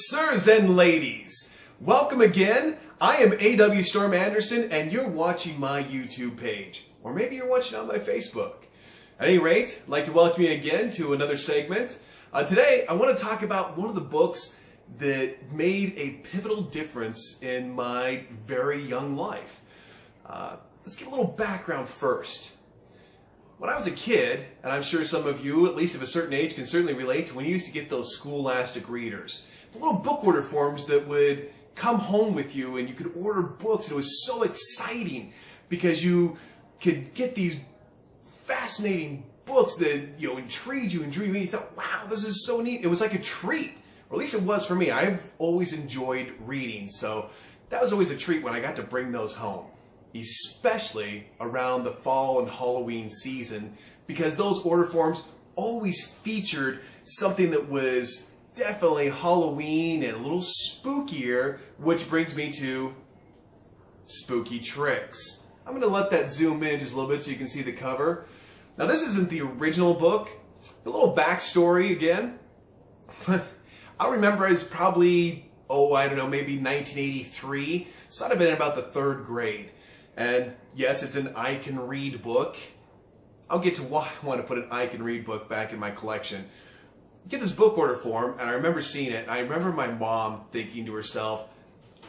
sirs and ladies, welcome again. I am A.W. Storm Anderson and you're watching my YouTube page. Or maybe you're watching on my Facebook. At any rate, I'd like to welcome you again to another segment. Today, I want to talk about one of the books that made a pivotal difference in my very young life. Let's give a little background first. When I was a kid, and I'm sure some of you, at least of a certain age, can certainly relate to when you used to get those Scholastic readers. The little book order forms that would come home with you and you could order books. It was so exciting because you could get these fascinating books that intrigued you and drew you in. You thought, wow, this is so neat. It was like a treat, or at least it was for me. I've always enjoyed reading, so that was always a treat when I got to bring those home, especially around the fall and Halloween season, because those order forms always featured something that was definitely Halloween and a little spookier, which brings me to spooky tricks. I'm going to let that zoom in just a little bit so you can see the cover. Now, this isn't the original book. The little backstory again. I remember it's probably, maybe 1983. So I'd have been in about the 3rd grade. And yes, it's an I Can Read book. I'll get to why I want to put an I Can Read book back in my collection. Get this book order form, and I remember seeing it, and I remember my mom thinking to herself,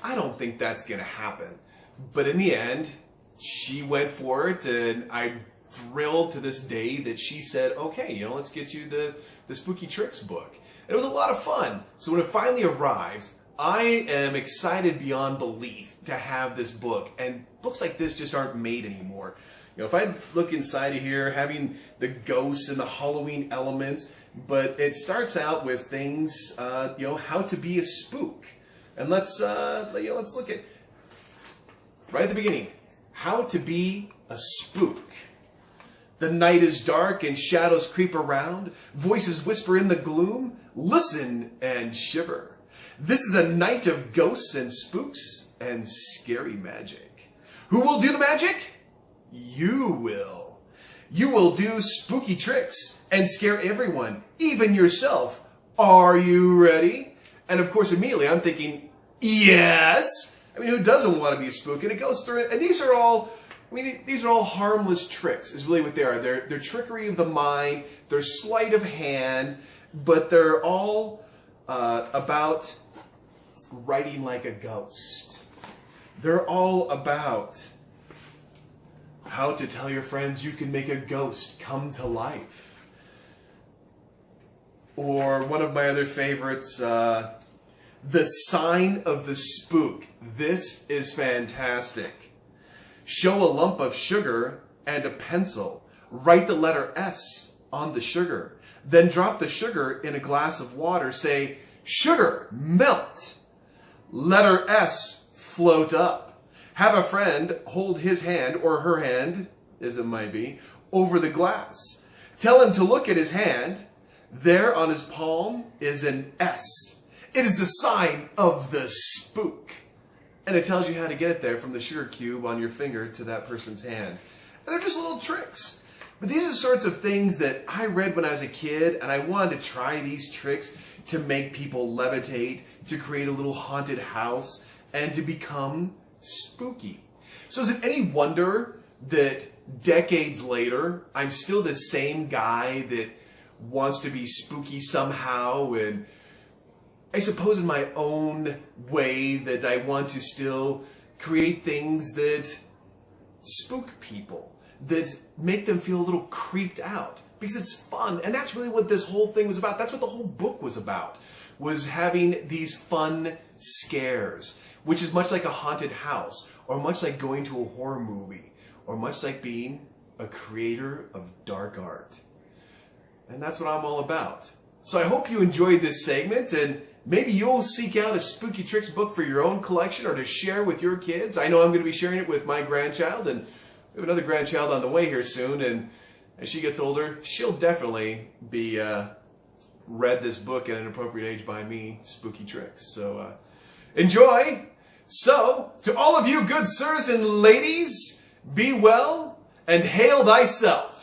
I don't think that's going to happen. But in the end, she went for it, and I'm thrilled to this day that she said, okay, let's get you the Spooky Tricks book. And it was a lot of fun. So when it finally arrives, I am excited beyond belief to have this book. And books like this just aren't made anymore. If I look inside of here, having the ghosts and the Halloween elements, but it starts out with things, how to be a spook. And let's look at right at the beginning, how to be a spook. The night is dark and shadows creep around. Voices whisper in the gloom. Listen and shiver. This is a night of ghosts and spooks and scary magic. Who will do the magic? You will. You will do spooky tricks and scare everyone, even yourself. Are you ready? And of course, immediately I'm thinking, yes. Who doesn't want to be a spook? And it goes through it. And these are all harmless tricks, is really what they are. They're trickery of the mind. They're sleight of hand, but they're all about writing like a ghost. They're all about how to tell your friends you can make a ghost come to life. Or one of my other favorites, the sign of the spook. This is fantastic. Show a lump of sugar and a pencil. Write the letter S on the sugar. Then drop the sugar in a glass of water. Say, sugar, melt. Letter S, float up. Have a friend hold his hand, or her hand, as it might be, over the glass. Tell him to look at his hand. There on his palm is an S. It is the sign of the spook. And it tells you how to get it there from the sugar cube on your finger to that person's hand. And they're just little tricks. But these are the sorts of things that I read when I was a kid, and I wanted to try these tricks to make people levitate, to create a little haunted house, and to become spooky. So is it any wonder that decades later, I'm still the same guy that wants to be spooky somehow, and I suppose in my own way that I want to still create things that spook people, that make them feel a little creeped out, because it's fun. And that's really what this whole thing was about. That's what the whole book was about, was having these fun scares, which is much like a haunted house, or much like going to a horror movie, or much like being a creator of dark art. And that's what I'm all about. So I hope you enjoyed this segment, and maybe you'll seek out a Spooky Tricks book for your own collection or to share with your kids. I know I'm going to be sharing it with my grandchild, and we have another grandchild on the way here soon, and as she gets older, she'll definitely be read this book at an appropriate age by me, Spooky Tricks. So enjoy! So, to all of you good sirs and ladies, be well and hail thyself.